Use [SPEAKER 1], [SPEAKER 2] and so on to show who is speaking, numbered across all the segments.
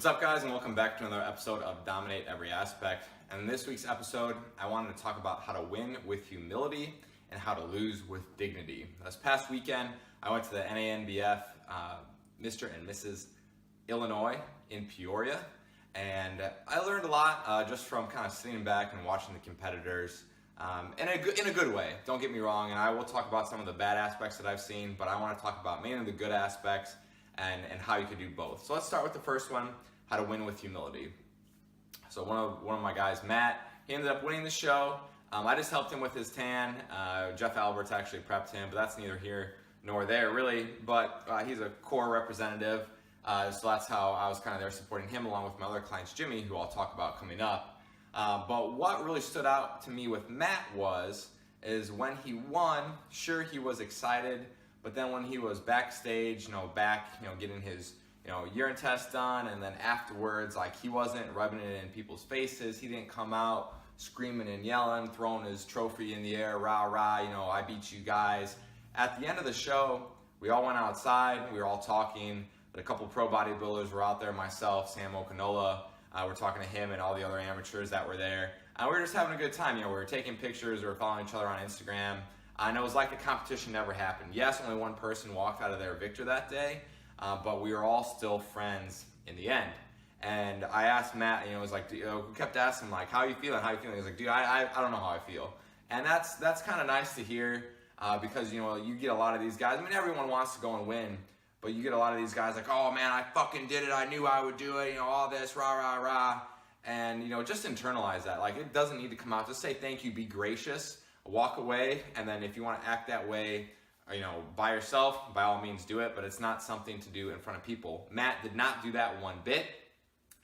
[SPEAKER 1] What's up, guys, and welcome back to another episode of Dominate Every Aspect. And in this week's episode, I wanted to talk about how to win with humility and how to lose with dignity. This past weekend, I went to the NANBF Mr. and Mrs. Illinois in Peorie, and I learned a lot just from kind of sitting back and watching the competitors in a good way. Don't get me wrong, and I will talk about some of the bad aspects that I've seen, but I want to talk about mainly the good aspects and how you can do both. So let's start with the first one, how to win with humility. So one of my guys, Matt, he ended up winning the show. I just helped him with his tan. Jeff Alberts actually prepped him, but that's neither here nor there really. But he's a core representative, so that's how I was kind of there supporting him along with my other clients, Jimmy, who I'll talk about coming up. But what really stood out to me with Matt is when he won, sure, he was excited, but then when he was backstage, getting his urine test done, and then afterwards, like, he wasn't rubbing it in people's faces. He didn't come out screaming and yelling, throwing his trophy in the air, rah, rah, I beat you guys. At the end of the show, we all went outside, we were all talking, but a couple pro bodybuilders were out there, myself, Sam Okanola, we're talking to him and all the other amateurs that were there. And we were just having a good time, we were taking pictures, we were following each other on Instagram. And it was like the competition never happened. Yes, only one person walked out of there victor that day, but we were all still friends in the end. And I asked Matt, we kept asking him, like, how are you feeling? How are you feeling? He was like, dude, I don't know how I feel. And that's kind of nice to hear because, you get a lot of these guys. I mean, everyone wants to go and win, but you get a lot of these guys like, oh man, I fucking did it. I knew I would do it. All this, rah, rah, rah. And, just internalize that. Like, it doesn't need to come out. Just say thank you, be gracious. Walk away, and then if you want to act that way, by yourself, by all means do it, but it's not something to do in front of people. Matt did not do that one bit,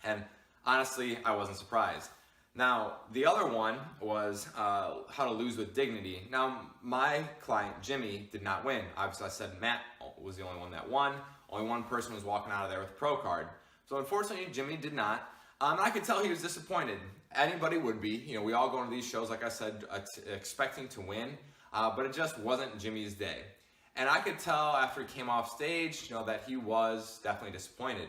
[SPEAKER 1] and honestly, I wasn't surprised. Now, the other one was how to lose with dignity. Now, my client, Jimmy, did not win. Obviously, I said Matt was the only one that won. Only one person was walking out of there with a pro card. So unfortunately, Jimmy did not. I could tell he was disappointed. Anybody would be. We all go into these shows, like I said, expecting to win, but it just wasn't Jimmy's day. And I could tell after he came off stage, that he was definitely disappointed.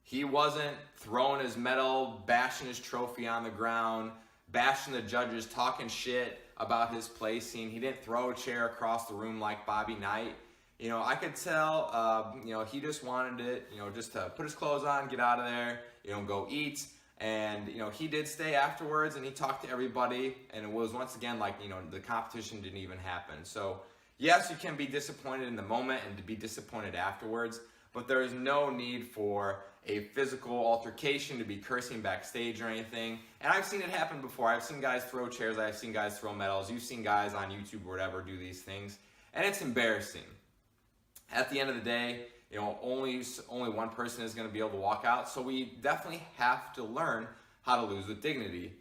[SPEAKER 1] He wasn't throwing his medal, bashing his trophy on the ground, bashing the judges, talking shit about his placing. He didn't throw a chair across the room like Bobby Knight. I could tell, he just wanted it, just to put his clothes on, get out of there, go eat. And, he did stay afterwards and he talked to everybody, and it was once again like, the competition didn't even happen. So yes, you can be disappointed in the moment and to be disappointed afterwards, but there is no need for a physical altercation, to be cursing backstage or anything. And I've seen it happen before. I've seen guys throw chairs, I've seen guys throw medals, you've seen guys on YouTube or whatever do these things, and it's embarrassing. At the end of the day, only one person is going to be able to walk out, so we definitely have to learn how to lose with dignity.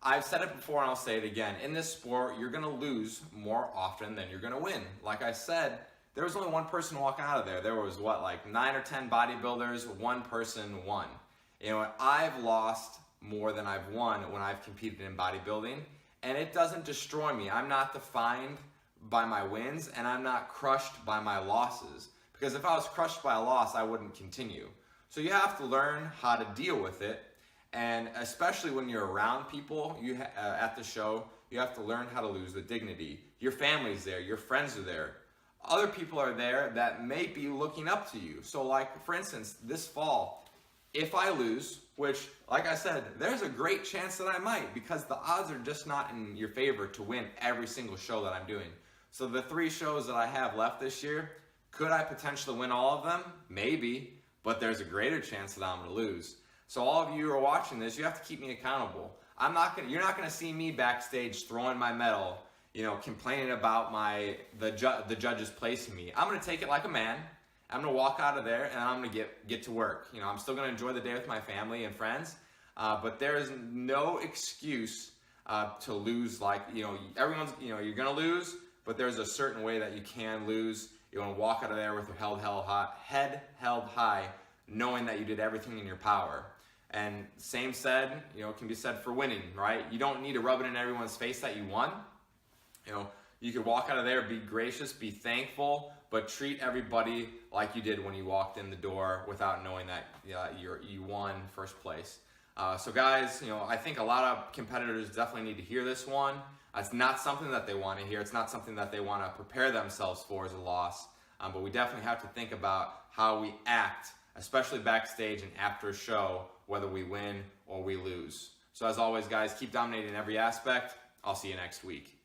[SPEAKER 1] I've said it before and I'll say it again. In this sport, you're going to lose more often than you're going to win. Like I said, there was only one person walking out of there. There was, 9 or 10 bodybuilders, one person won. I've lost more than I've won when I've competed in bodybuilding, and it doesn't destroy me. I'm not defined by my wins, and I'm not crushed by my losses. Because if I was crushed by a loss, I wouldn't continue. So you have to learn how to deal with it, and especially when you're around people at the show, you have to learn how to lose with dignity. Your family's there, your friends are there. Other people are there that may be looking up to you. So like, for instance, this fall, if I lose, which, like I said, there's a great chance that I might, because the odds are just not in your favor to win every single show that I'm doing. So the 3 shows that I have left this year, could I potentially win all of them? Maybe, but there's a greater chance that I'm going to lose. So all of you who are watching this, you have to keep me accountable. You're not going to see me backstage throwing my medal, complaining about the judges placing me. I'm going to take it like a man. I'm going to walk out of there and I'm going to get to work. I'm still going to enjoy the day with my family and friends, but there is no excuse to lose. Everyone's, you're going to lose, but there's a certain way that you can lose. You want to walk out of there with your head held high, knowing that you did everything in your power. And same said, can be said for winning, right? You don't need to rub it in everyone's face that you won. You could walk out of there, be gracious, be thankful, but treat everybody like you did when you walked in the door without knowing that you won first place. So guys, I think a lot of competitors definitely need to hear this one. It's not something that they want to hear. It's not something that they want to prepare themselves for as a loss. But we definitely have to think about how we act, especially backstage and after a show, whether we win or we lose. So as always, guys, keep dominating every aspect. I'll see you next week.